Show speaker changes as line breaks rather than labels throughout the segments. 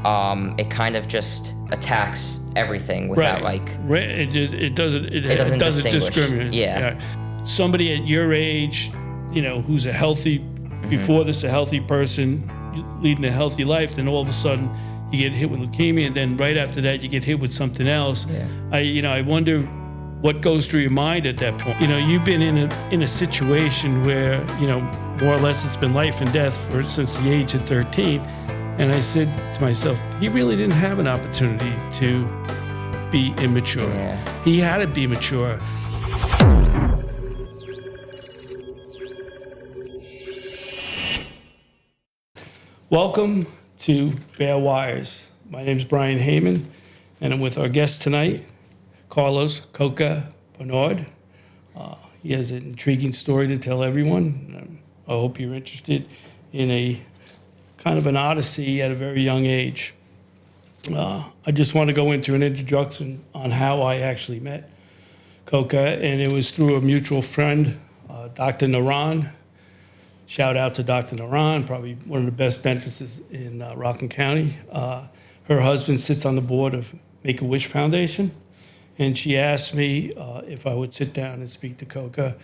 it kind of just attacks everything without
It doesn't
distinguish.
discriminate.
Yeah.
Somebody at your age, who's a healthy, before this, a healthy person leading a healthy life, then all of a sudden you get hit with leukemia, and then right after that you get hit with something else. I wonder what goes through your mind at that point. You've been in a situation where, more or less it's been life and death since the age of 13. And I said to myself, he really didn't have an opportunity to be immature.
Yeah.
He had to be mature. Welcome to Bare Wires. My name is Brian Heyman, and I'm with our guest tonight, Carlos Coca Bernard. He has an intriguing story to tell everyone. I hope you're interested in a kind of an odyssey at a very young age. I just want to go into an introduction on how I actually met Coca, and it was through a mutual friend, Dr. Naran. Shout out to Dr. Naran, probably one of the best dentists in Rockland County. Her husband sits on the board of Make-A-Wish Foundation, and she asked me if I would sit down and speak to Coca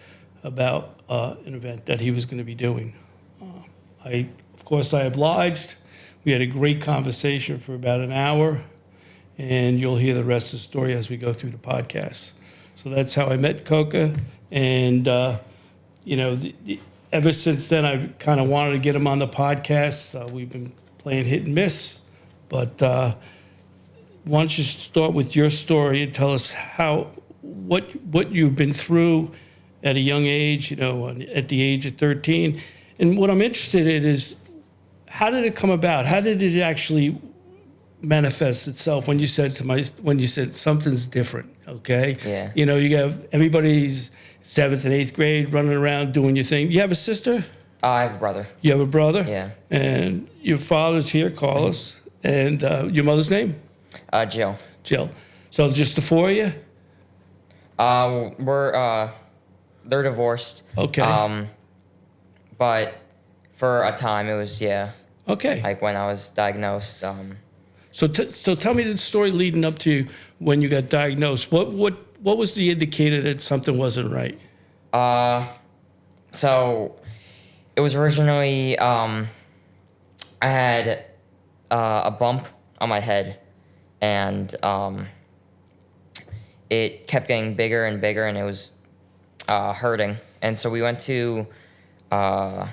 about an event that he was going to be doing. Of course, I obliged. We had a great conversation for about an hour, and you'll hear the rest of the story as we go through the podcast. So that's how I met Coca, and ever since then, I kind of wanted to get him on the podcast. We've been playing hit and miss, but why don't you start with your story and tell us what you've been through at a young age, at the age of 13. And what I'm interested in is, how did it come about? How did it actually manifest itself when you said something's different? Okay.
Yeah.
You have everybody's 7th and 8th grade running around doing your thing. You have a sister?
I have a brother.
You have a brother?
Yeah.
And your father's here, Carlos. And your mother's name?
Jill.
Jill. So just the four of you?
They're divorced.
Okay.
But for a time it was,
Okay.
like when I was diagnosed.
So tell me the story leading up to when you got diagnosed. What was the indicator that something wasn't right?
So it was originally, I had a bump on my head, and it kept getting bigger and bigger, and it was hurting. And so we went to our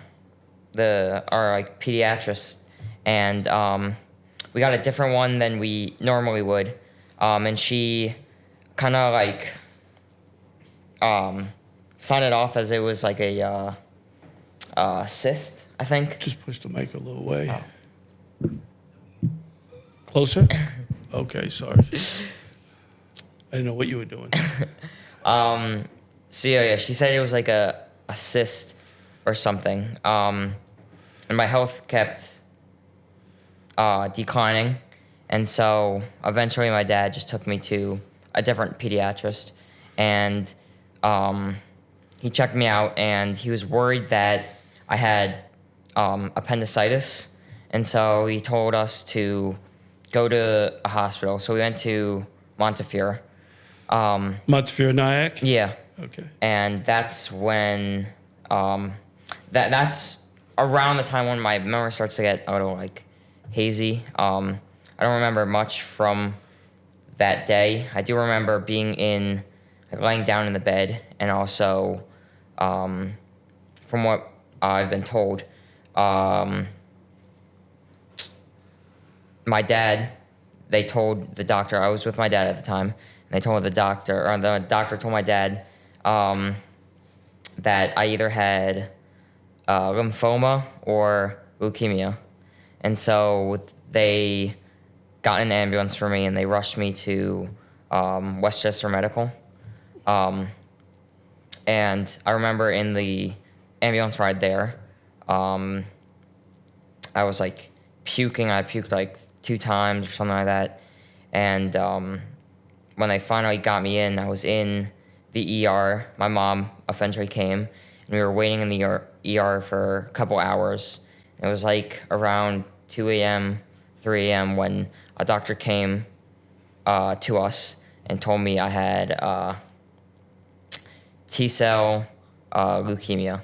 pediatrist, and we got a different one than we normally would, and she kind of signed it off as it was like a cyst, I think.
Just push the mic a little way. Oh. Closer? Okay, sorry. I didn't know what you were doing.
So yeah, she said it was like a cyst or something. And my health kept declining. And so eventually my dad just took me to a different pediatrist. And he checked me out, and he was worried that I had appendicitis. And so he told us to go to a hospital. So we went to Montefiore.
Montefiore, Nyack?
Yeah.
Okay.
And that's when, that's around the time when my memory starts to get a little hazy. I don't remember much from that day. I do remember being laying down in the bed, and also, from what I've been told, my dad, they told the doctor, I was with my dad at the time, and the doctor told my dad that I either had lymphoma or leukemia. And so they got an ambulance for me, and they rushed me to Westchester Medical. And I remember in the ambulance ride there, I was puking. I puked 2 times or something like that. And when they finally got me in, I was in the ER. My mom eventually came, and we were waiting in the ER for a couple hours. It was around 2 a.m., 3 a.m. when a doctor came to us and told me I had T-cell leukemia.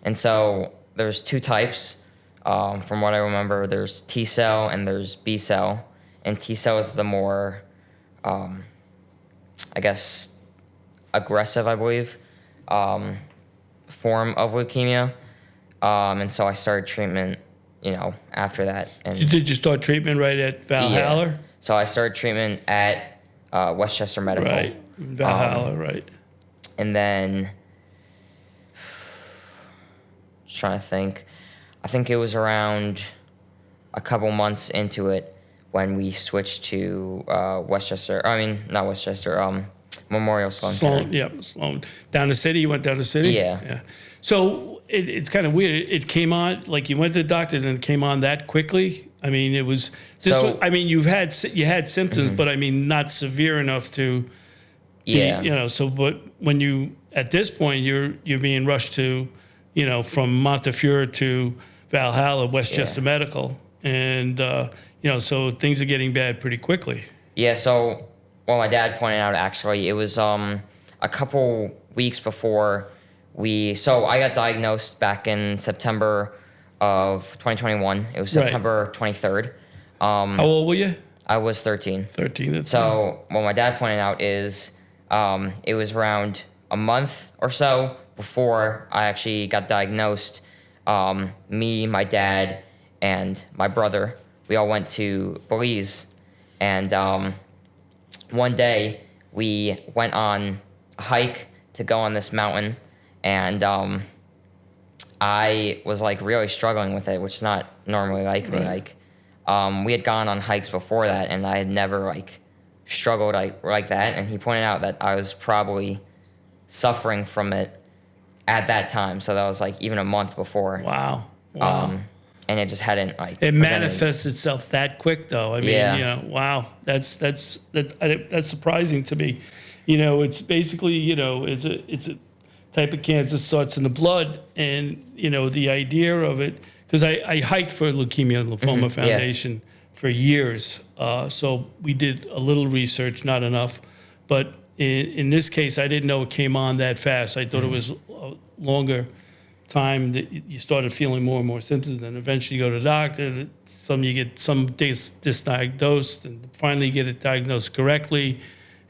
And so there's two types. From what I remember, there's T-cell and there's B-cell. And T-cell is the more, I guess, aggressive, I believe, form of leukemia. And so I started treatment, after that. And
Did you start treatment right at Valhalla?
yeah. So I started treatment at Westchester Medical.
Right, Valhalla, right.
And then, just trying to think, I think it was around a couple months into it when we switched to Westchester. I mean, not Westchester, Memorial Sloan.
Sloan. Down the city? You went down the city?
Yeah.
So it's kind of weird. It came on, like you went to the doctor and it came on that quickly? I mean, it was, you had symptoms, but I mean, not severe enough to be, but when you, at this point, you're being rushed to, from Montefiore to Valhalla, Westchester Medical. And, so things are getting bad pretty quickly.
Yeah, so, well, my dad pointed out, actually, it was a couple weeks before so I got diagnosed back in September of 2021. It was September 23rd.
How old were you?
I was 13.
13.
So what my dad pointed out is it was around a month or so before I actually got diagnosed. Me, my dad, and my brother, we all went to Belize. And one day we went on a hike to go on this mountain. And I was like really struggling with it, which is not normally like me. Like, we had gone on hikes before that, and I had never like struggled like that. And he pointed out that I was probably suffering from it at that time. So that was like even a month before.
Wow.
And it just hadn't like.
It manifests itself that quick, though. I mean, wow, that's surprising to me. It's basically, it's a type of cancer starts in the blood, and the idea of it, because I hiked for Leukemia and Lymphoma Foundation for years, so we did a little research, not enough, but in this case I didn't know it came on that fast. I thought it was a longer time that you started feeling more and more symptoms, and eventually you go to the doctor. You get some days misdiagnosed, and finally you get it diagnosed correctly,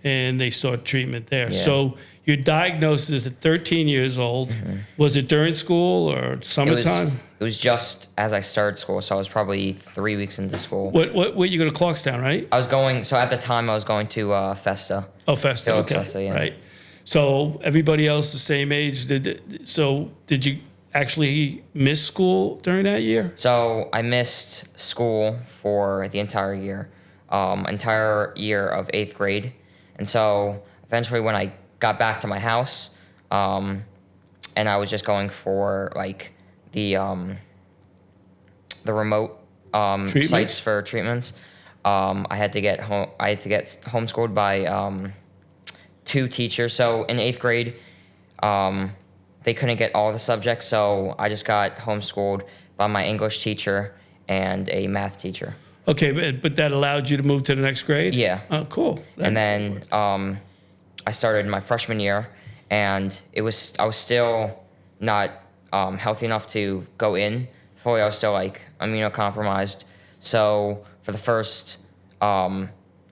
and they start treatment there. So your diagnosis at 13 years old. Was it during school or summertime?
It was just as I started school, so I was probably 3 weeks into school.
Where you go to Clarkstown, right?
I was going. So at the time, I was going to Festa.
Oh, Festa. Okay.
Festa, yeah.
Right. So everybody else the same age. Did you actually miss school during that year?
So I missed school for the entire year of 8th grade, and so eventually when I got back to my house, and I was just going for like the remote sites for treatments. I had to get homeschooled by 2 teachers. So in 8th grade, they couldn't get all the subjects, so I just got homeschooled by my English teacher and a math teacher.
Okay, but that allowed you to move to the next grade?
Yeah.
Oh, cool.
And then I started my freshman year, and I was still not healthy enough to go in fully. I was still like immunocompromised. So for the first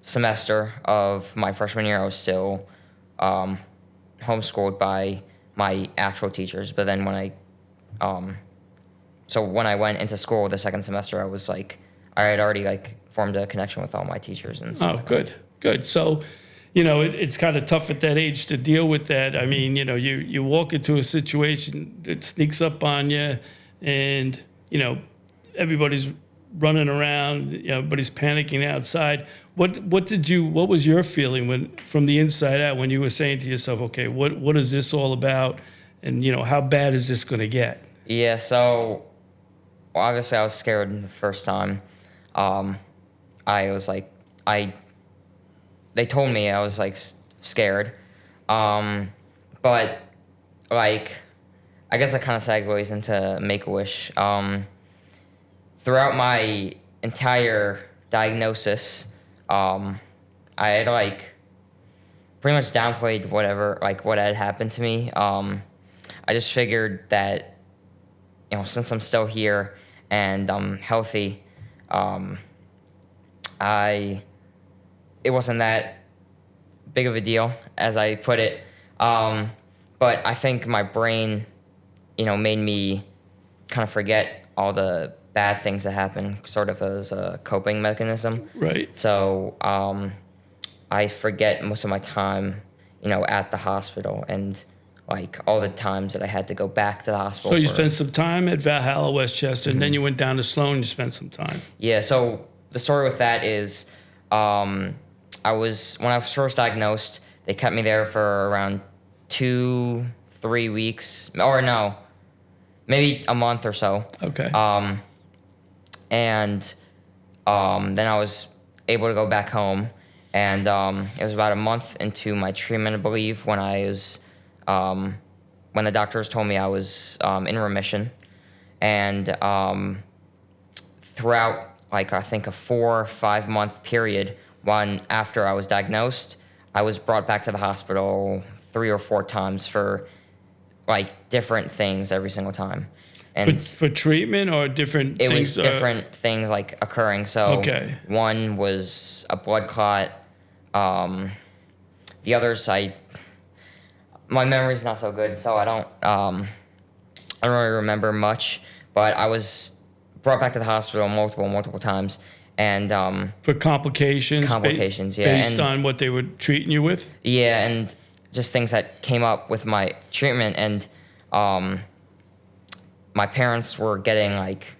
semester of my freshman year, I was still homeschooled by my actual teachers. But then when I went into school the second semester, I had already formed a connection with all my teachers and stuff.
Oh, good. So, it's kind of tough at that age to deal with that. I mean, you walk into a situation that sneaks up on you, and everybody's running around, everybody's panicking outside. What was your feeling from the inside out when you were saying to yourself, okay, what is this all about, and how bad is this going to get?
Yeah, so obviously I was scared the first time. They told me I was scared, but I guess that kind of segues into Make-A-Wish. Throughout my entire diagnosis, I had like pretty much downplayed whatever, like what had happened to me. I just figured that, since I'm still here and I'm healthy, it wasn't that big of a deal, as I put it. But I think my brain, made me kind of forget all the bad things that happened, sort of as a coping mechanism.
Right.
So I forget most of my time, at the hospital, and like all the times that I had to go back to the hospital.
So you spent some time at Valhalla, Westchester, and then you went down to Sloan. You spent some time.
Yeah. So the story with that is, when I was first diagnosed, they kept me there for around 2-3 weeks, or no, maybe a month or so.
Okay.
And then I was able to go back home, and it was about a month into my treatment, I believe, when I was, when the doctors told me I was in remission, and throughout, like, I think a 4 or 5 month period, one after I was diagnosed, I was brought back to the hospital 3 or 4 times for like different things every single time. And
for treatment or different
it
things?
was different things like occurring. So one was a blood clot. The others, my memory's not so good, so I don't really remember much. But I was brought back to the hospital multiple times, and
for complications.
Complications, yeah,
based on what they were treating you with.
Yeah, and just things that came up with my treatment, and my parents were getting like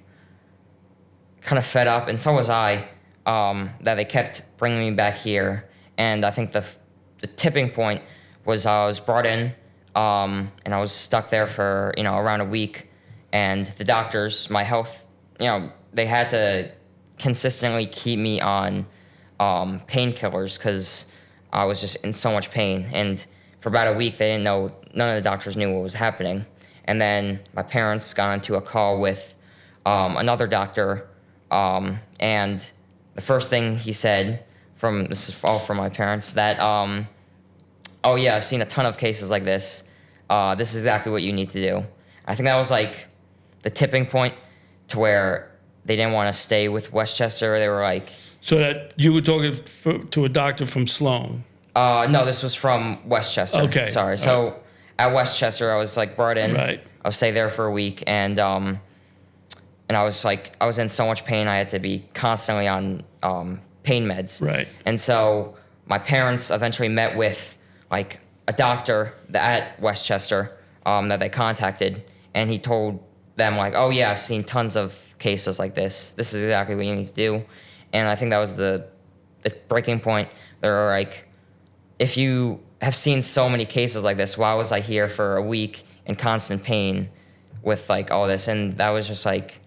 kind of fed up, and so was I, that they kept bringing me back here. And I think the tipping point was I was brought in, and I was stuck there for around a week, and the doctors, my health, they had to consistently keep me on painkillers because I was just in so much pain. And for about a week, they didn't know, none of the doctors knew what was happening. And then my parents got into a call with another doctor, and the first thing he said, this is all from my parents, that, oh yeah, I've seen a ton of cases like this. This is exactly what you need to do. I think that was like the tipping point to where they didn't want to stay with Westchester. They were like...
So that you were talking to a doctor from Sloan?
No, this was from Westchester.
Okay.
Sorry. So at Westchester, I was like brought in.
Right.
I was stay there for a week, and I was in so much pain. I had to be constantly on pain meds.
Right.
And so my parents eventually met with like a doctor at Westchester that they contacted, and he told them like, oh yeah, I've seen tons of cases like this. This is exactly what you need to do. And I think that was the breaking point. They were like, if you have seen so many cases like this, why was I here for a week in constant pain with like all this? And that was just like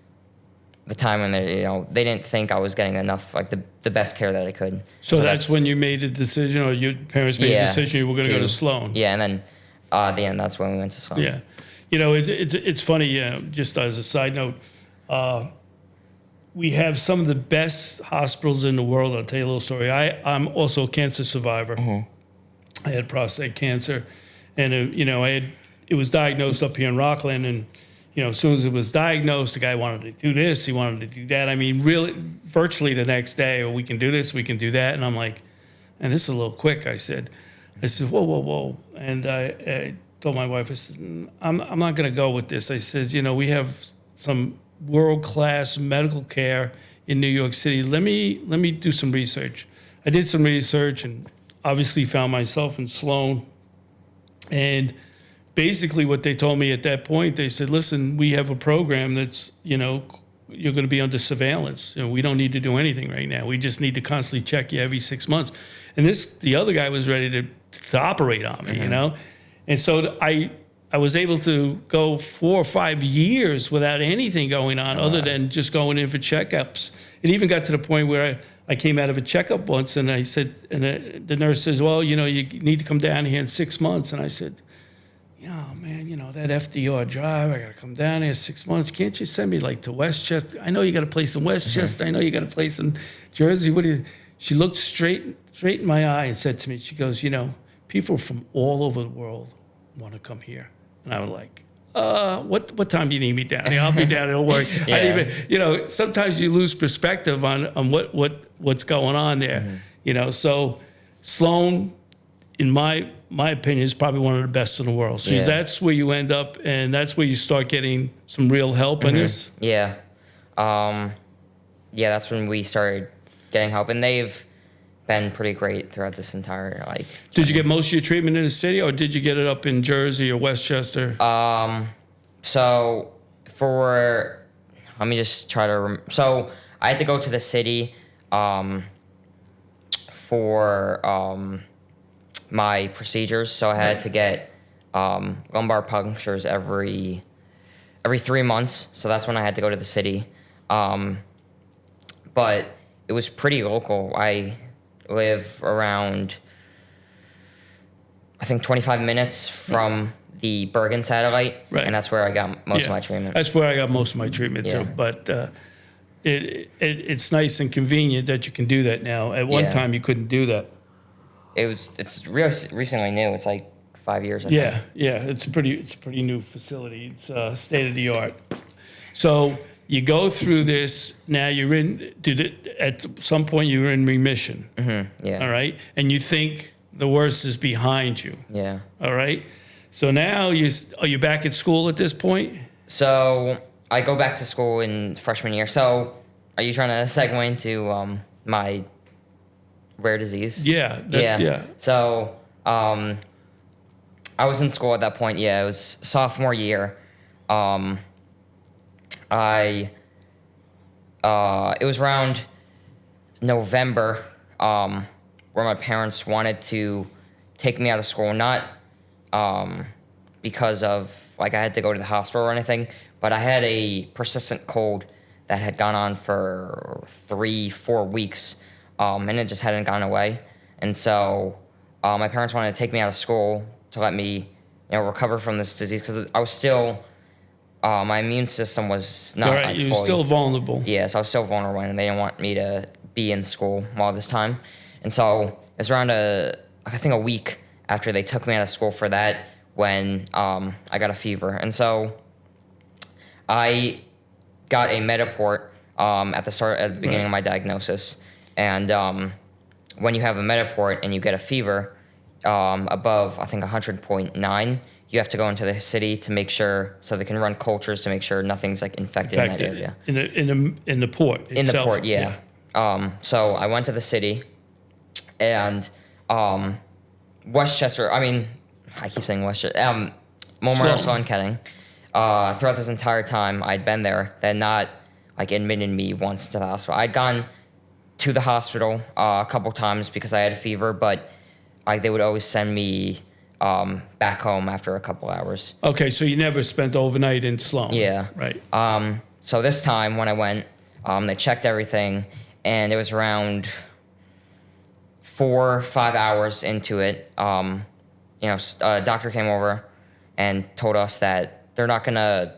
the time when they didn't think I was getting enough, like the best care that I could.
So that's when you made a decision, or your parents made a decision you were going to go to Sloan.
Yeah, and then at the end, that's when we went to Sloan.
Yeah. It's funny, just as a side note, we have some of the best hospitals in the world. I'll tell you a little story. I'm also a cancer survivor. I had prostate cancer, and it was diagnosed up here in Rockland, and as soon as it was diagnosed, the guy wanted to do this, he wanted to do that. I mean, really, virtually the next day, we can do this, we can do that, and I'm like, and this is a little quick. I said, whoa, and I told my wife, I said, I'm not going to go with this. I said, we have some world-class medical care in New York City. Let me do some research. I did some research and obviously found myself in Sloan. And basically what they told me at that point, they said, listen, we have a program that's, you're going to be under surveillance. We don't need to do anything right now. We just need to constantly check you every 6 months. And the other guy was ready to operate on me, And so I was able to go 4 or 5 years without anything going on other than just going in for checkups. It even got to the point where I came out of a checkup once, and I said, and the nurse says, well, you need to come down here in 6 months. And I said, oh man, that FDR drive, I got to come down there 6 months. Can't you send me like to Westchester? I know you got a place in Westchester. I know you got a place in Jersey. What do you? She looked straight in my eye and said to me, she goes, people from all over the world want to come here. And I was like, what time do you need me down here? I'll be down there, don't worry.
Yeah.
I didn't even, sometimes you lose perspective on what's going on there. So Sloan, in my opinion, is probably one of the best in the world. So that's where you end up, and that's where you start getting some real help in this.
Yeah. That's when we started getting help, and they've been pretty great throughout this entire
Did you get most of your treatment in the city, or did you get it up in Jersey or Westchester?
So let me just try to. So I had to go to the city, for my procedures. So I had to get lumbar punctures every 3 months. So that's when I had to go to the city. But it was pretty local. I live around, I think, 25 minutes from the Bergen satellite,
Right.
and that's where I got most of my treatment.
That's where I got most of my treatment
Yeah.
too. But it's nice and convenient that you can do that now. At one time, you couldn't do that.
It's real recently new. It's like 5 years. I think.
Yeah. It's a pretty new facility. It's state of the art. So you go through this. Now at some point you were in remission.
Mm-hmm. Yeah.
All right, and you think the worst is behind you.
Yeah.
All right. So now are you back at school at this point?
So I go back to school in freshman year. So are you trying to segue into my rare disease?
Yeah.
So I was in school at that point. Yeah, it was sophomore year. It was around November, where my parents wanted to take me out of school, not because of I had to go to the hospital or anything, but I had a persistent cold that had gone on for 3-4 weeks, and it just hadn't gone away. And so my parents wanted to take me out of school to let me recover from this disease, because I was still my immune system was not
All right, you were still vulnerable.
Yeah, so I was still vulnerable, and they didn't want me to be in school all this time. And so it was around I think a week after they took me out of school for that when I got a fever. And so I got a Metaport at the beginning of my diagnosis. And when you have a Metaport and you get a fever above, I think, 100.9, you have to go into the city to make sure, so they can run cultures to make sure nothing's infected in that area.
In the port itself.
In the port, yeah. So I went to the city, and Westchester. I keep saying Westchester. Memorial Sloan Kettering. Throughout this entire time I'd been there, they had not admitted me once to the hospital. I'd gone to the hospital a couple times because I had a fever, but they would always send me back home after a couple hours.
Okay, so you never spent overnight in Sloan.
Yeah.
Right.
So this time when I went, they checked everything, and it was around 4 or 5 hours into it. A doctor came over and told us that they're not gonna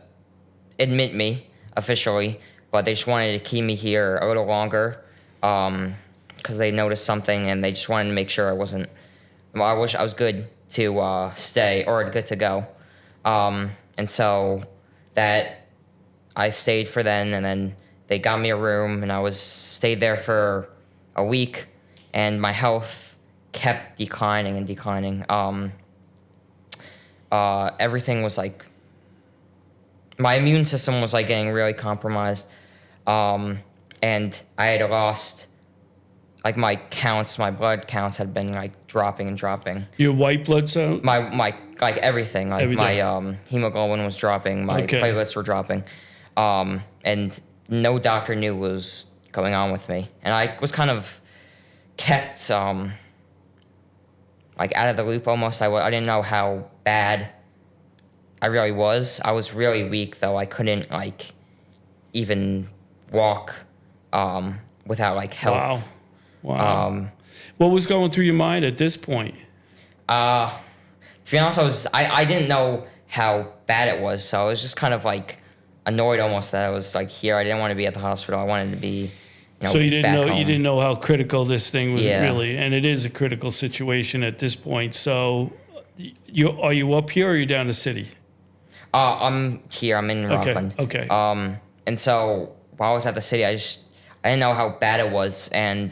admit me officially, but they just wanted to keep me here a little longer because they noticed something, and they just wanted to make sure I wasn't. Well, I wish I was good to stay or good to go, and so that I stayed for then, and then they got me a room, and I stayed there for a week, and my health kept declining and declining. Everything was my immune system was getting really compromised, and I had lost my blood counts had been dropping and dropping.
Your white blood cell?
My everything, my hemoglobin was dropping, my platelets were dropping, and no doctor knew what was going on with me, and I was kind of kept out of the loop almost. I didn't know how bad I really was. I was really weak, though. I couldn't even walk without help.
Wow. What was going through your mind at this point?
To to be honest, I didn't know how bad it was, so I was just kind of like annoyed almost that I was like here. I didn't want to be at the hospital. I wanted to be,
So you didn't
back
know
home.
you didn't know how critical this thing was
Yeah.
really, and it is a critical situation at this point. So, are you up here or are you down the city?
I'm here. I'm in Rockland.
Okay.
And so while I was at the city, I didn't know how bad it was, and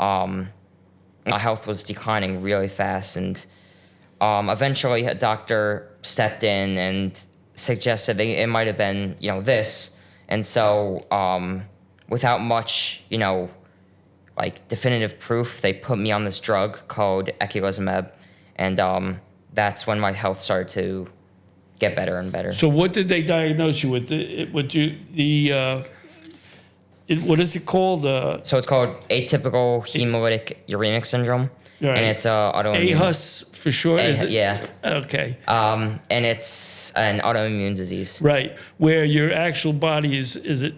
my health was declining really fast. And eventually, a doctor stepped in and suggested that it might have been, this. And so, without much, like definitive proof, they put me on this drug called eculizumab, and that's when my health started to get better and better.
So what did they diagnose you with? What is it called?
So it's called atypical hemolytic uremic syndrome,
Right.
and it's autoimmune.
aHUS for short, is it?
Yeah.
Okay.
And it's an autoimmune disease.
Right, where your actual body is it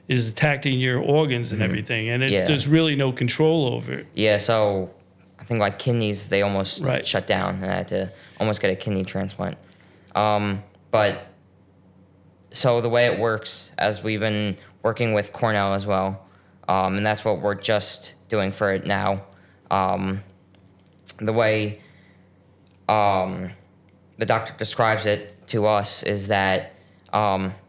is attacking your organs and everything, and
Yeah.
there's really no control over it.
Yeah. So I think like kidneys, they almost
Right.
shut down, and I had to almost get a kidney transplant. But so the way it works, as we've been working with Cornell as well, and that's what we're just doing for it now. The way the doctor describes it to us is that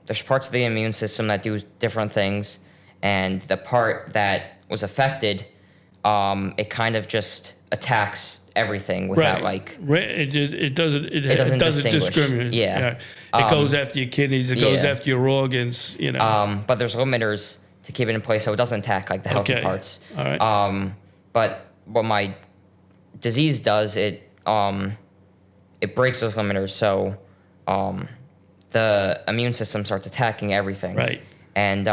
there's parts of the immune system that do different things, and the part that was affected, it kind of just attacks everything without
It doesn't
doesn't distinguish.
discriminate.
Yeah.
It goes after your kidneys. It goes
yeah.
after your organs.
But there's limiters to keep it in place so it doesn't attack like the healthy
Okay.
parts.
All right.
But what my disease does, it breaks those limiters, so the immune system starts attacking everything.
Right.
And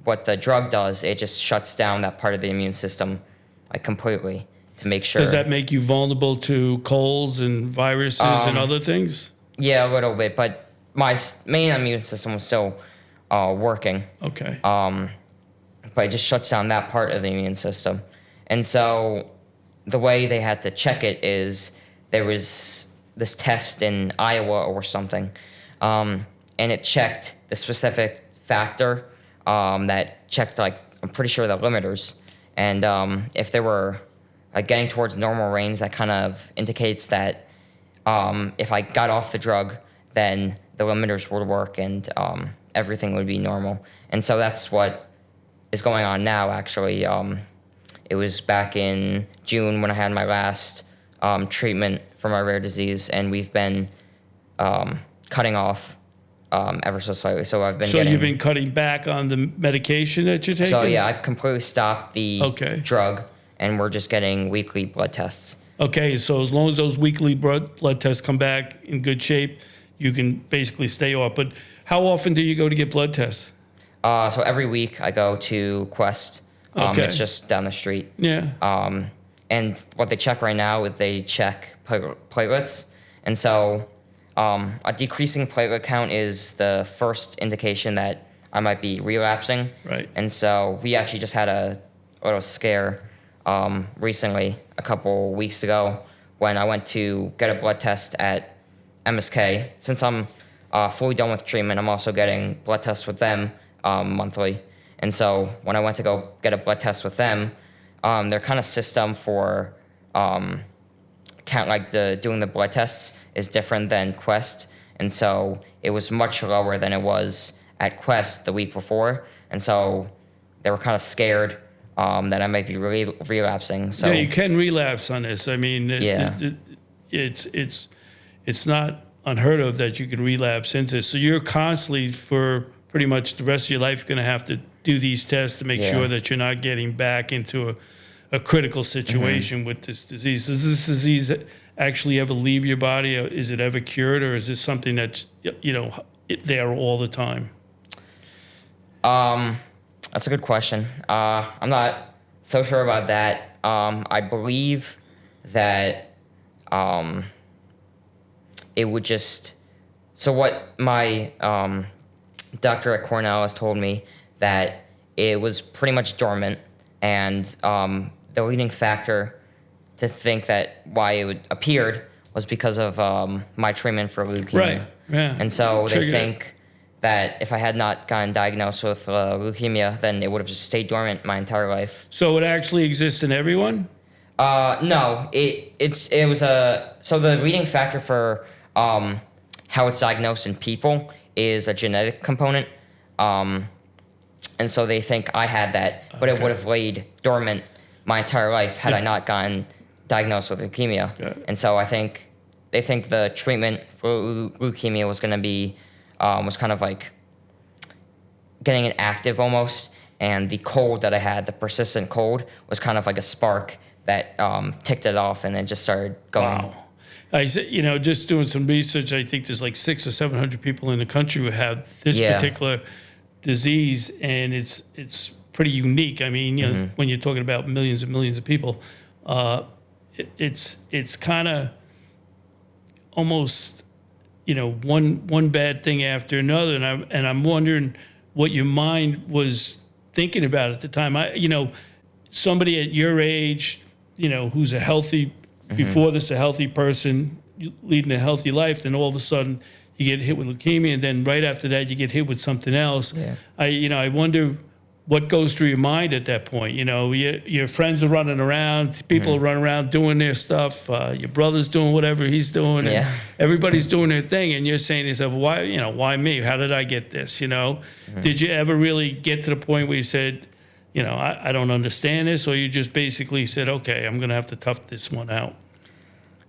what the drug does, it just shuts down that part of the immune system like completely to make sure.
Does that make you vulnerable to colds and viruses and other things?
Yeah, a little bit, but my main immune system was still working.
Okay.
But it just shuts down that part of the immune system. And so the way they had to check it is there was this test in Iowa or something, and it checked the specific factor that checked, like, I'm pretty sure the limiters. And if they were like getting towards normal range, that kind of indicates that if I got off the drug, then the limiters would work and everything would be normal. And so that's what is going on now, actually. It was back in June when I had my last treatment for my rare disease, and we've been cutting off ever so slightly. So I've been
So you've been cutting back on the medication that you're taking?
So yeah, I've completely stopped the
Okay.
drug, and we're just getting weekly blood tests.
Okay, so as long as those weekly blood tests come back in good shape, you can basically stay off. But how often do you go to get blood tests?
So every week I go to Quest.
Okay.
It's just down the street.
Yeah.
And what they check right now is they check platelets. And so a decreasing platelet count is the first indication that I might be relapsing.
Right.
And so we actually just had a little scare recently, a couple weeks ago, when I went to get a blood test at MSK. Since I'm fully done with treatment, I'm also getting blood tests with them monthly. And so when I went to go get a blood test with them, their kind of system for doing the blood tests is different than Quest. And so it was much lower than it was at Quest the week before. And so they were kind of scared that I might be relapsing. So
yeah, you can relapse on this. I mean, it's not unheard of that you can relapse into this. So you're constantly, for pretty much the rest of your life, going to have to do these tests to make sure that you're not getting back into a critical situation with this disease. Does this disease actually ever leave your body? Is it ever cured, or is this something that's there all the time?
That's a good question. I'm not so sure about that. I believe that it would just... So what my doctor at Cornell has told me, that it was pretty much dormant, and the leading factor to think that why it appeared was because of my treatment for leukemia.
Right. Yeah.
And so they
Triggered it.
think that if I had not gotten diagnosed with leukemia, then it would have just stayed dormant my entire life.
So it actually exists in everyone?
No, it was a so the leading factor for how it's diagnosed in people is a genetic component, and so they think I had that, but it would have laid dormant my entire life had I not gotten diagnosed with leukemia. And so they think the treatment for leukemia was going to be was kind of like getting it active almost, and the cold that I had, the persistent cold, was kind of like a spark that ticked it off, and then just started going.
Wow. I said, just doing some research, I think there's like 600 or 700 people in the country who have this particular disease, and it's pretty unique. I mean, when you're talking about millions and millions of people, it's kind of almost one bad thing after another, and I'm wondering what your mind was thinking about at the time. Somebody at your age, who's a healthy, before this, a healthy person leading a healthy life, then all of a sudden you get hit with leukemia, and then right after that you get hit with something else.
Yeah.
I wonder what goes through your mind at that point. Your friends are running around, people are running around doing their stuff. Your brother's doing whatever he's doing.
Yeah.
And everybody's doing their thing, and you're saying to yourself, why me? How did I get this? Did you ever really get to the point where you said, I don't understand this, or you just basically said, okay, I'm going to have to tough this one out?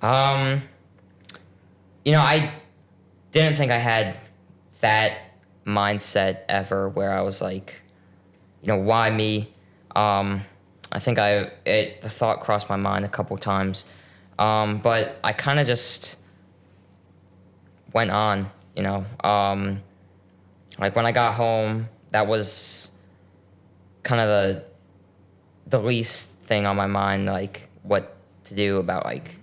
I didn't think I had that mindset ever where I was like, why me? I think the thought crossed my mind a couple times, but I kind of just went on, like when I got home, that was kind of the least thing on my mind, like what to do about like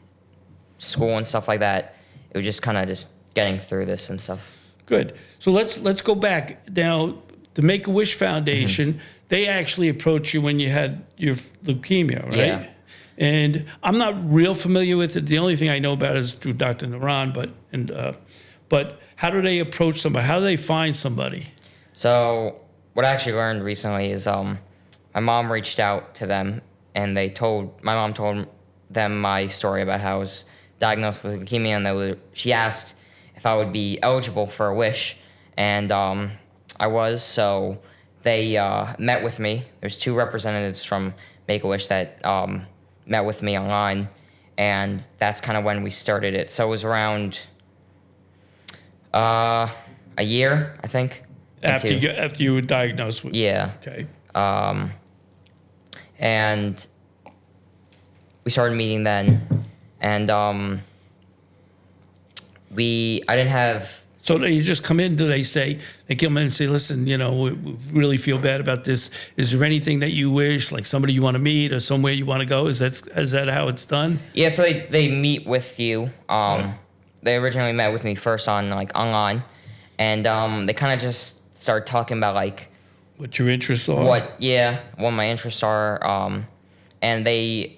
school and stuff like that. It was just kind of just getting through this and stuff.
Good. So let's go back now. The Make-A-Wish Foundation, they actually approached you when you had your leukemia, right?
Yeah.
And I'm not real familiar with it. The only thing I know about it is through Dr. Naran, but how do they approach somebody? How do they find somebody?
So what I actually learned recently is my mom reached out to them, and my mom told them my story about how I was diagnosed with leukemia, and she asked if I would be eligible for a wish, and I was. So they met with me. There's 2 representatives from Make-A-Wish that met with me online, and that's kind of when we started it. So it was around a year, I think.
After you were diagnosed with Okay.
And we started meeting then, and I didn't have.
So you just come in, they come in and say, listen, we really feel bad about this. Is there anything that you wish, like somebody you want to meet or somewhere you want to go? Is that how it's done?
Yeah, so they meet with you. They originally met with me first on like online, and they kind of just started talking about like
what your interests are.
What my interests are, and they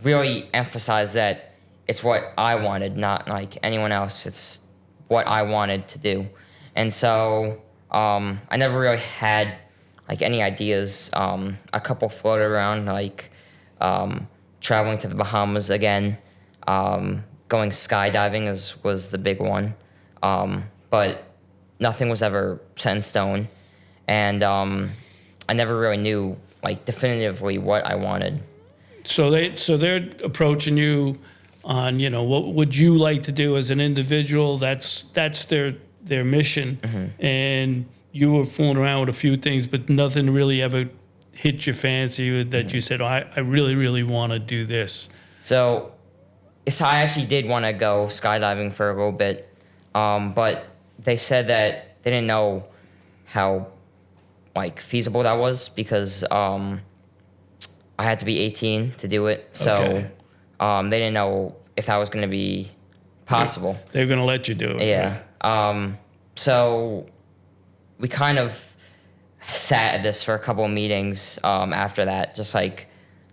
really emphasized that it's what I wanted, not like anyone else. It's what I wanted to do. And so I never really had like any ideas. A couple floated around, like traveling to the Bahamas again, going skydiving was the big one. But nothing was ever set in stone. And I never really knew like definitively what I wanted.
So they're approaching you on, what would you like to do as an individual? That's their mission. And you were fooling around with a few things, but nothing really ever hit your fancy that you said, I really, really want to do this.
So I actually did want to go skydiving for a little bit, but they said that they didn't know how like feasible that was because I had to be 18 to do it. So they didn't know if that was going to be possible.
They were going to let you do it.
Yeah. Right? So we kind of sat at this for a couple of meetings after that, just like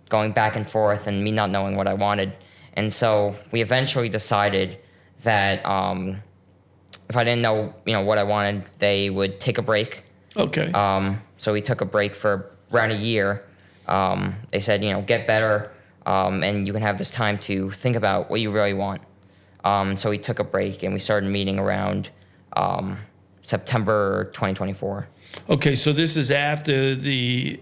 going back and forth and me not knowing what I wanted. And so we eventually decided that if I didn't know, what I wanted, they would take a break.
Okay.
So we took a break for around a year. They said, get better, and you can have this time to think about what you really want. So we took a break and we started meeting around September 2024.
Okay, so this is after the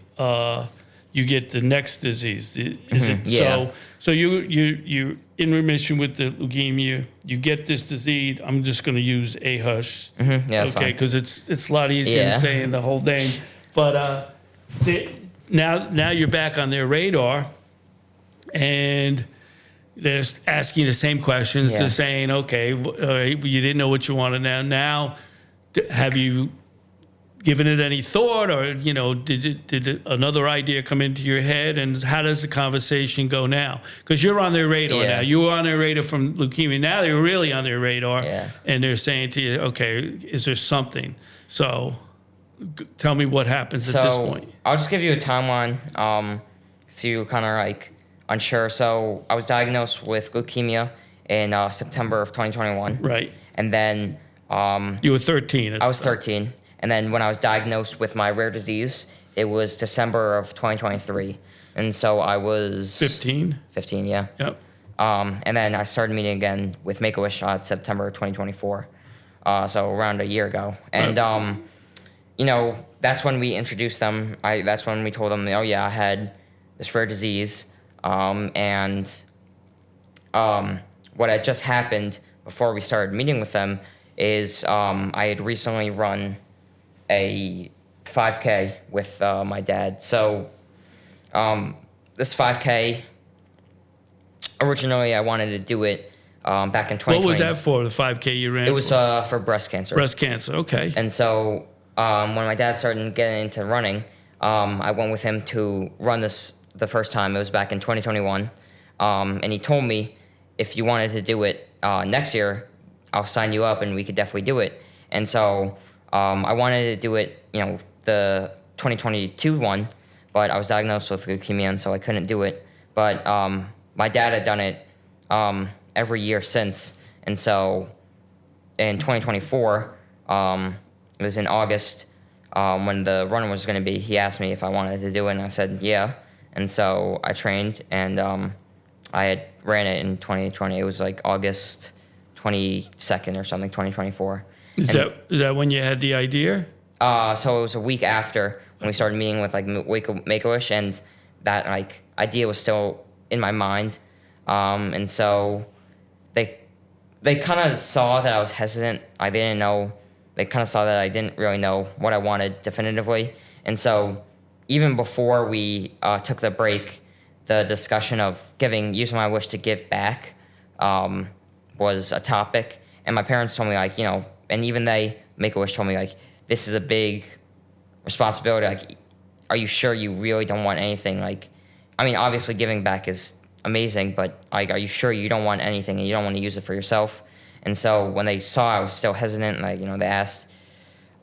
you get the next disease. Is it?
Yeah.
So you're in remission with the leukemia. You get this disease. I'm just going to use aHUS.
Yeah, that's
okay,
fine.
because it's a lot easier
Yeah.
than saying the whole thing. But now you're back on their radar, and they're asking the same questions.
Yeah.
They're saying, okay, you didn't know what you wanted now. Now, have you given it any thought, or did another idea come into your head? And how does the conversation go now? Because you're on their radar
Yeah.
now. You were on their radar from leukemia. Now they're really on their radar,
Yeah.
and they're saying to you, okay, is there something? So tell me what happens at this point.
I'll just give you a timeline. So you're kind of like unsure. So I was diagnosed with leukemia in September of 2021.
Right.
And then
You were 13.
I was 13. And then when I was diagnosed with my rare disease, it was December of 2023. And so I was
15.
15, yeah.
Yep.
And then I started meeting again with Make-A-Wish September 2024. So around a year ago. And, that's when we introduced them. That's when we told them, oh, yeah, I had this rare disease. And what had just happened before we started meeting with them is I had recently run a 5K with my dad. So this 5K, originally I wanted to do it back in 2020.
What was that for, the 5K you ran?
It was for breast cancer.
breast cancer. Okay.
And so when my dad started getting into running, I went with him to run this the first time. It was back in 2021. And he told me, if you wanted to do it next year, I'll sign you up and we could definitely do it. And so I wanted to do it, the 2022 one, but I was diagnosed with leukemia, and so I couldn't do it. But my dad had done it every year since. And so in 2024, it was in August when the run was going to be, he asked me if I wanted to do it, and I said, yeah. And so I trained, and I had ran it in 2020. It was like August 22nd or something, 2024.
Is that when you had the idea?
So it was a week after when we started meeting with like Make-A-Wish, and that like idea was still in my mind. And so they kind of saw that I was hesitant. I didn't know. They kind of saw that I didn't really know what I wanted definitively. And so even before we took the break, the discussion of using my wish to give back was a topic. And my parents told me, like, and even Make-A-Wish told me, like, this is a big responsibility. Like, are you sure you really don't want anything? Like, I mean, obviously giving back is amazing, but like, are you sure you don't want anything and you don't want to use it for yourself? And so when they saw I was still hesitant, like, they asked,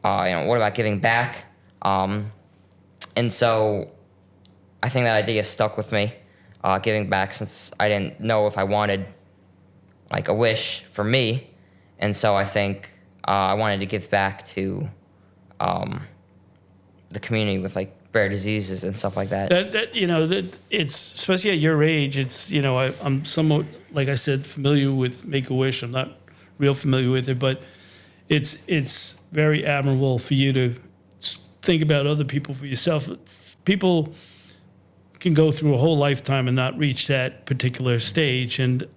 what about giving back? And so I think that idea stuck with me, giving back, since I didn't know if I wanted like a wish for me. And so I think I wanted to give back to the community with like rare diseases and stuff like that.
That it's, especially at your age, it's, I'm somewhat, like I said, familiar with Make-A-Wish. I'm not real familiar with it, but it's very admirable for you to think about other people for yourself. People can go through a whole lifetime and not reach that particular stage. And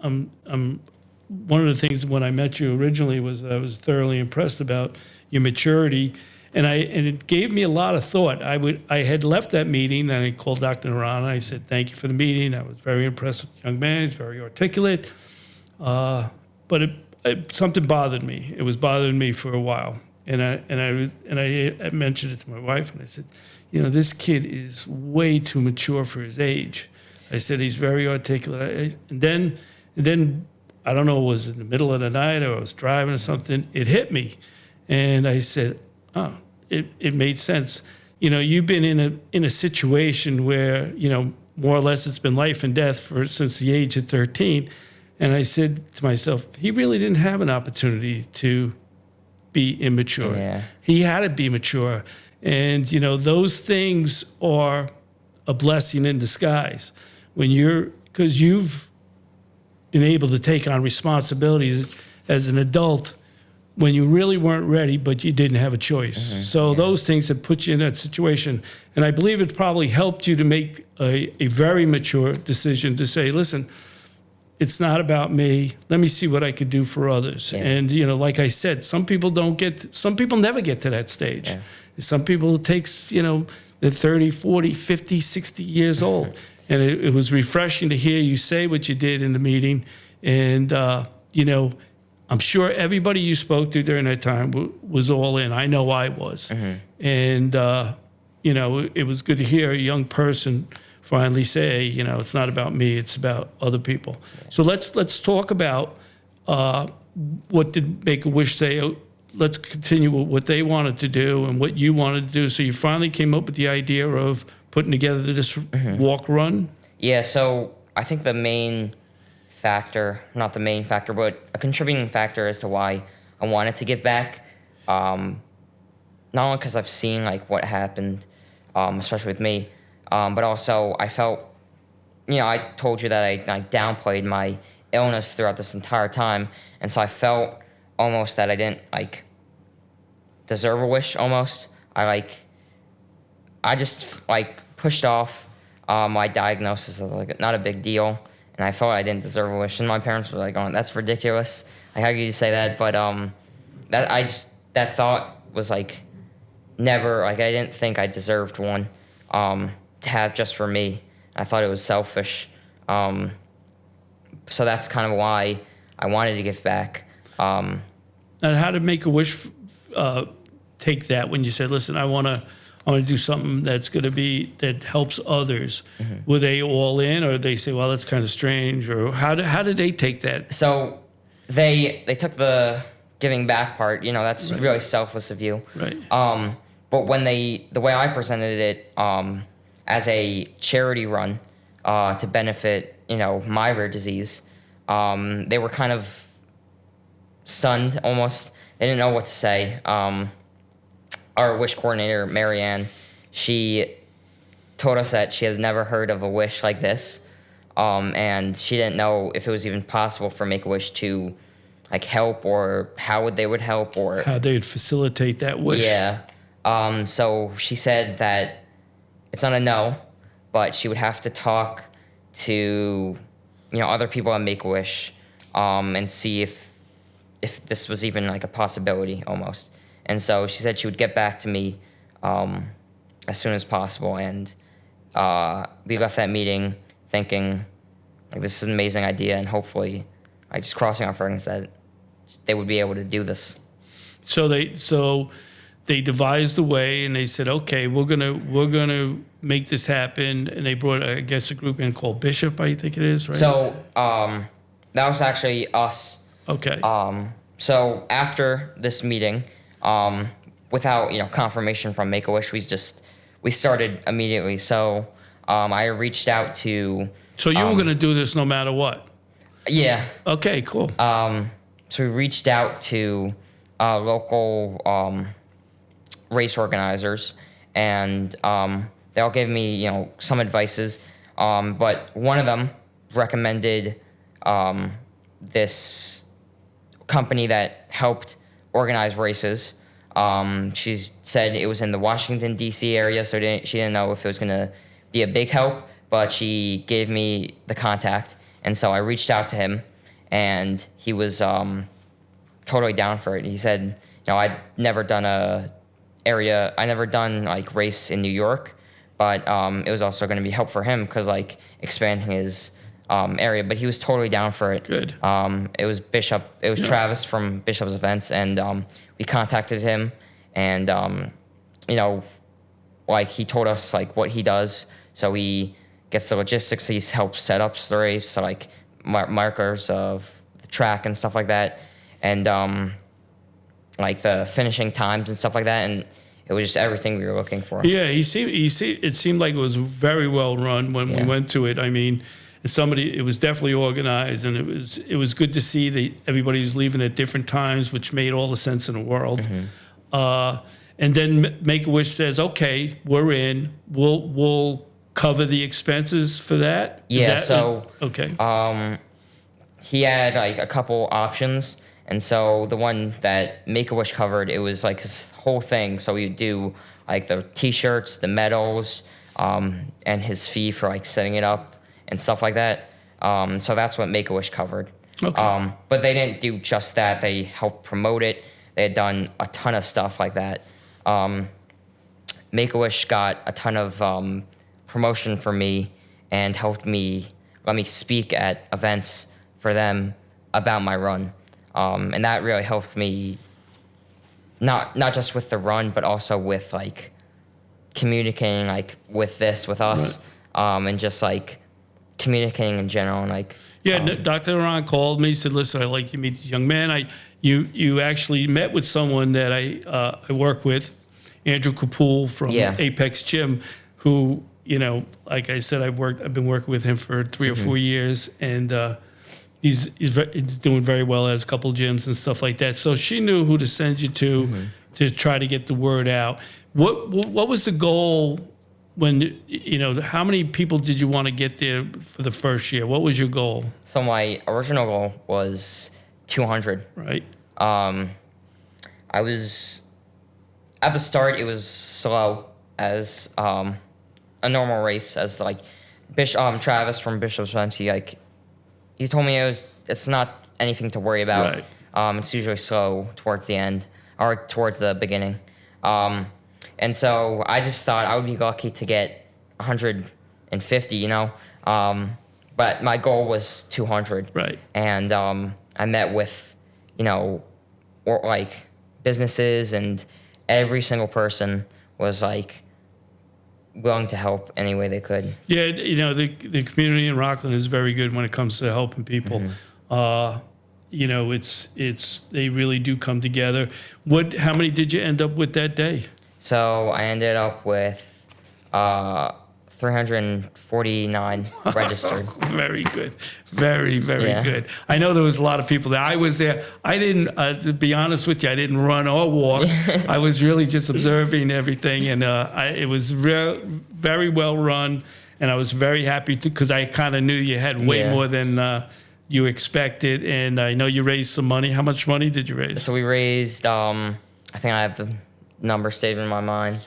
one of the things when I met you originally was I was thoroughly impressed about your maturity, and it gave me a lot of thought. I had left that meeting, and I called Dr. Naran. I said, thank you for the meeting. I was very impressed with the young man. He's very articulate. But something bothered me. It was bothering me for a while. And I mentioned it to my wife, and I said, this kid is way too mature for his age. I said, he's very articulate. And then I don't know, it was in the middle of the night or I was driving or something, it hit me. And I said, it made sense. You've been in a situation where, more or less it's been life and death since the age of 13. And I said to myself, he really didn't have an opportunity to be immature.
Yeah.
He had to be mature. And, those things are a blessing in disguise because you've been able to take on responsibilities as an adult when you really weren't ready, but you didn't have a choice. So those things have put you in that situation. And I believe it probably helped you to make a very mature decision to say, listen, it's not about me. Let me see what I could do for others.
Yeah.
And, like I said, some people never get to that stage.
Yeah.
Some people, it takes, they're 30, 40, 50, 60 years old. And it was refreshing to hear you say what you did in the meeting. And, I'm sure everybody you spoke to during that time was all in. I know I was. And, it was good to hear a young person finally say, it's not about me, it's about other people. Yeah. So let's talk about what did Make-A-Wish say. Let's continue with what they wanted to do and what you wanted to do. So you finally came up with the idea of putting together this walk run?
Yeah, so I think the main factor, not the main factor, but a contributing factor as to why I wanted to give back, not only because I've seen like what happened, especially with me, but also I felt, I told you that I downplayed my illness throughout this entire time, and so I felt almost that I didn't like deserve a wish. Almost, I just pushed off my diagnosis as like not a big deal, and I felt I didn't deserve a wish. And my parents were like, "Oh, that's ridiculous. Like, how could you say that?" But that thought was like never like I didn't think I deserved one to have just for me. I thought it was selfish. So that's kind of why I wanted to give back.
And how did Make-A-Wish take that when you said, "Listen, I want to do something that helps others"? Were they all in, or they say, "Well, that's kind of strange"? Or how did they take that?
So they took the giving back part. That's really selfless of you.
Right.
But when the way I presented it as a charity run to benefit my rare disease, they were kind of stunned almost. They didn't know what to say. Our wish coordinator, Marianne, she told us that she has never heard of a wish like this, and she didn't know if it was even possible for Make-A-Wish to help, or how they would help, or
how they would facilitate that wish.
Yeah. So she said that it's not a no, but she would have to talk to other people at Make-A-Wish and see if this was even a possibility almost. And so she said she would get back to me as soon as possible. And we left that meeting thinking this is an amazing idea, and hopefully just crossing our fingers that they would be able to do this.
So they devised a way, and they said, okay, we're gonna make this happen. And they brought, I guess, a group in called Bishop, I think it is, right?
So that was actually us.
Okay.
So after this meeting, without confirmation from Make-A-Wish, we started immediately. So I reached out to.
So you were gonna do this no matter what?
Yeah.
Okay. Cool.
So we reached out to local race organizers, and they all gave me some advices. But one of them recommended this company that helped organize races. She said it was in the Washington, D.C. area, so she didn't know if it was going to be a big help, but she gave me the contact. And so I reached out to him, and he was totally down for it. He said, I'd never done race in New York, but it was also going to be help for him because expanding his area. But he was totally down for it.
Good.
It was Bishop. It was Travis from Bishop's Events, and we contacted him, and he told us what he does. So he gets the logistics. He helps set up the race, so markers of the track and stuff like that, and the finishing times and stuff like that. And it it was just everything we were looking for.
Yeah, it seemed like it was very well run when we went to it. I mean, it was definitely organized, and it was good to see that everybody was leaving at different times, which made all the sense in the world. And then Make-A-Wish says, "Okay, we're in. We'll cover the expenses for that." Okay.
He had like a couple options, and so the one that Make-A-Wish covered, it was like his whole thing. So we would do like the T-shirts, the medals, and his fee for like setting it up and stuff like that. So that's what Make-A-Wish covered.
Okay.
But they didn't do just that. They helped promote it. They had done a ton of stuff like that. Make-A-Wish got a ton of promotion for me and helped me let me speak at events for them about my run. And that really helped me not just with the run, but also with like communicating like with us, and just like communicating in general. And like
Dr. Aron called me, said, "Listen, I'd like you to meet this young man. You actually met with someone that I work with, Andrew Kapoor from Apex Gym, who, you know, like I said, I've been working with him for 3 or 4 years, and he's doing very well as a couple of gyms and stuff like that. So she knew who to send you to try to get the word out. What was the goal when, you know, how many people did you want to get there for the first year? What was your goal?
So my original goal was 200.
Right.
I was at the start. It was slow as a normal race, as like Travis from Bishop's Fancy, like he told me it's not anything to worry about.
Right.
It's usually slow towards the end or towards the beginning. And so I just thought I would be lucky to get 150, you know. But my goal was 200.
Right.
And I met with, you know, like businesses, and every single person was like willing to help any way they could.
Yeah, you know, the community in Rockland is very good when it comes to helping people. You know, it's they really do come together. How many did you end up with that day?
So I ended up with 349 registered.
Very good. Very, very good. I know there was a lot of people there. I was there. I didn't, to be honest with you, I didn't run or walk. I was really just observing everything, and it was very well run, and I was very happy because I kind of knew you had way more than you expected, and I know you raised some money. How much money did you raise?
So we raised, I think I have the number saved in my mind.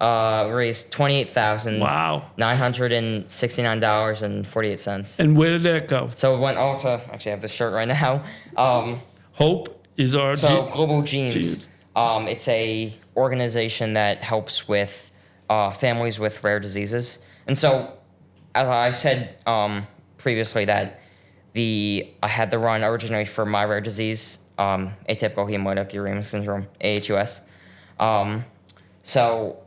Raised $28,000.
Wow.
$969.48.
And where did that go?
So it went all to, actually I have the shirt right now.
Hope is our...
Global Genes. It's a organization that helps with families with rare diseases. And so, as I said previously, that I had the run originally for my rare disease, atypical hemolytic uremic syndrome, aHUS. So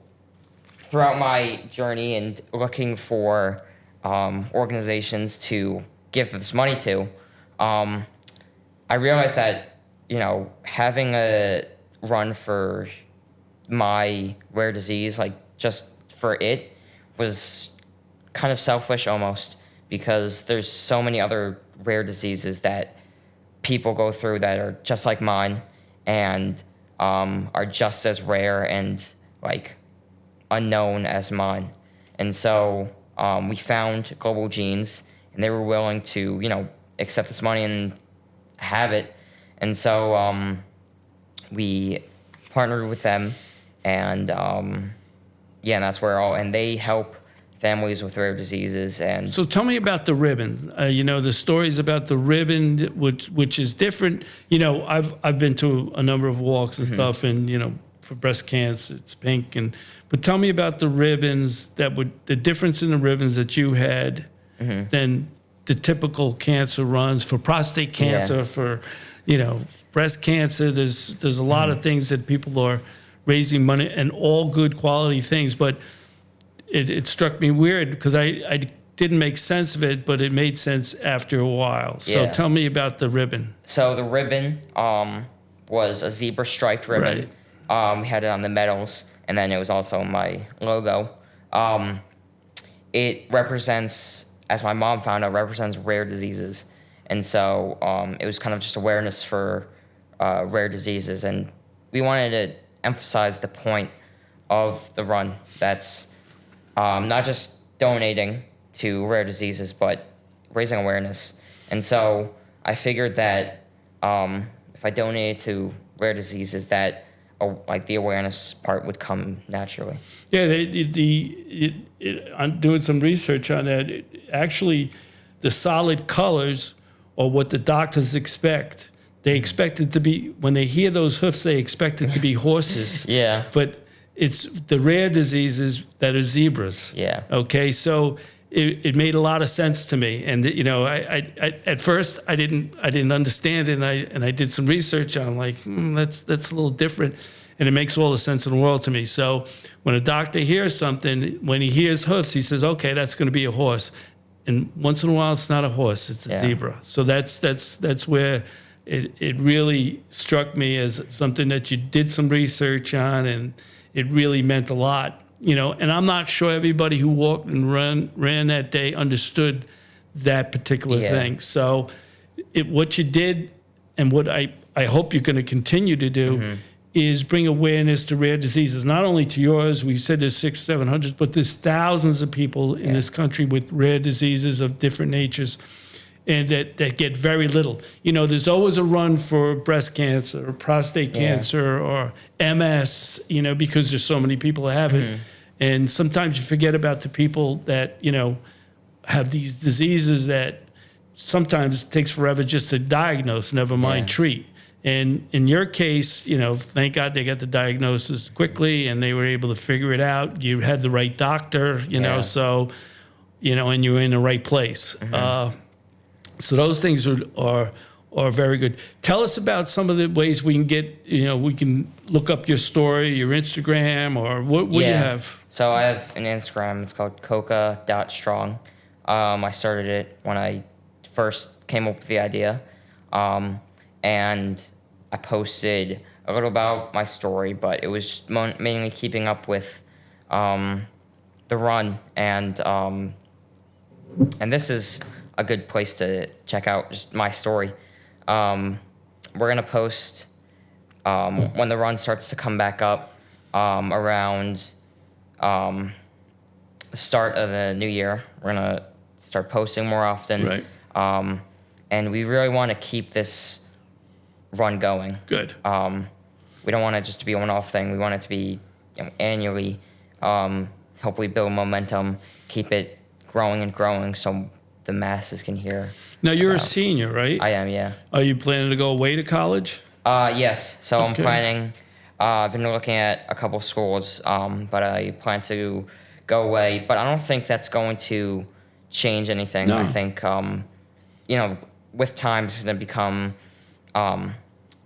throughout my journey and looking for organizations to give this money to, I realized that, you know, having a run for my rare disease, like just for it, was kind of selfish almost, because there's so many other rare diseases that people go through that are just like mine and are just as rare and like unknown as mine. And so we found Global Genes, and they were willing to, you know, accept this money and have it. And so we partnered with them, and and that's where and they help families with rare diseases. And
so tell me about the ribbon. You know, the stories about the ribbon, which is different. You know, I've been to a number of walks and stuff, and, you know, for breast cancer, it's pink. But tell me about the ribbons the difference in the ribbons that you had than the typical cancer runs. For prostate cancer, for, you know, breast cancer, there's a lot of things that people are raising money, and all good quality things. But it struck me weird because I didn't make sense of it, but it made sense after a while. So tell me about the ribbon.
So the ribbon was a zebra striped ribbon.
Right.
We had it on the medals, and then it was also my logo. It represents, as my mom found out, represents rare diseases. And so it was kind of just awareness for rare diseases. And we wanted to emphasize the point of the run. That's not just donating to rare diseases, but raising awareness. And so I figured that if I donated to rare diseases, that like the awareness part would come naturally.
Yeah, I'm doing some research on that. Actually, the solid colors are what the doctors expect. They expect it to be, when they hear those hoofs, they expect it to be horses.
Yeah.
But it's the rare diseases that are zebras.
Yeah.
Okay, so it made a lot of sense to me, and you know, I at first I didn't understand it, and I did some research on like that's a little different, and it makes all the sense in the world to me. So when a doctor hears something, when he hears hoofs, he says, okay, that's going to be a horse, and once in a while it's not a horse, it's a zebra. So that's where it really struck me as something that you did some research on, and it really meant a lot. You know, and I'm not sure everybody who walked and ran that day understood that particular thing. So what you did, and what I hope you're going to continue to do, is bring awareness to rare diseases, not only to yours. We said there's 600, 700, but there's thousands of people in this country with rare diseases of different natures, and that get very little. You know, there's always a run for breast cancer or prostate cancer or MS, you know, because there's so many people that have it. And sometimes you forget about the people that, you know, have these diseases that sometimes it takes forever just to diagnose, never mind treat. And in your case, you know, thank God they got the diagnosis quickly and they were able to figure it out. You had the right doctor, you know, so, you know, and you were in the right place. So those things are very good. Tell us about some of the ways we can get, you know, we can look up your story, your Instagram, or what do you have?
So I have an Instagram. It's called Coca.Strong. I started it when I first came up with the idea. And I posted a little about my story, but it was just mainly keeping up with the run. And this is a good place to check out just my story. We're going to post when the run starts to come back up around the start of the new year. We're going to start posting more often.
Right.
And we really want to keep this run going.
Good.
We don't want it just to be a one-off thing. We want it to be, you know, annually, hopefully build momentum, keep it growing and growing so the masses can hear.
Now, you're a senior, right?
I am, yeah.
Are you planning to go away to college?
Yes. So I'm planning, I've been looking at a couple schools, but I plan to go away. But I don't think that's going to change anything.
No.
I think, you know, with time, it's going to become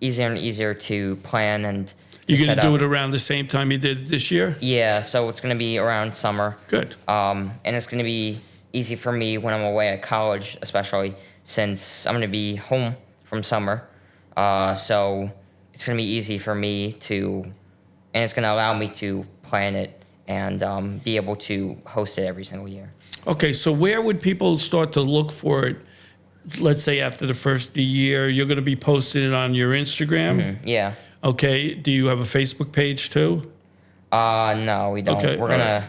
easier and easier to plan and
You're going
set
to do
up.
it around the same time you did this year?
Yeah, so it's going to be around summer.
Good.
And it's going to be easy for me when I'm away at college, especially since I'm going to be home from summer. So it's going to be easy for me to, and it's going to allow me to plan it and be able to host it every single year.
Okay, so where would people start to look for it? Let's say after the first year, you're going to be posting it on your Instagram?
Yeah.
Okay, do you have a Facebook page too?
No, we don't.
Okay,
We're going to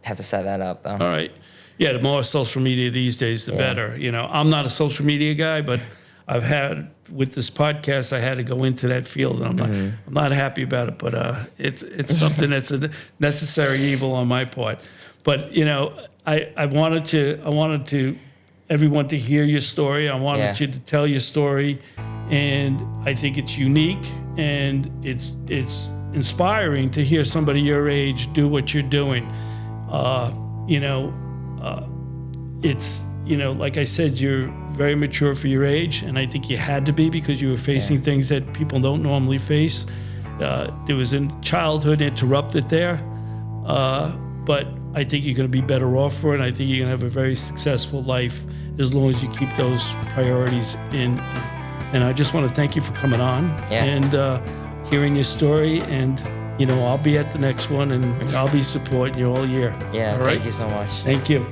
have to set that up, though.
All right. Yeah, the more social media these days, the better. You know, I'm not a social media guy, but I've had, with this podcast, I had to go into that field, and I'm not happy about it, but it's something that's a necessary evil on my part. But, you know, I wanted everyone to hear your story. I wanted you to tell your story, and I think it's unique, and it's inspiring to hear somebody your age do what you're doing. It's, you know, like I said, you're very mature for your age, and I think you had to be because you were facing things that people don't normally face. There was a childhood interrupted there, but I think you're going to be better off for it, and I think you're going to have a very successful life as long as you keep those priorities in. And I just want to thank you for coming on and hearing your story, and I'll be at the next one, and I'll be supporting you all year.
Yeah,
All right?
thank you so much.
Thank you.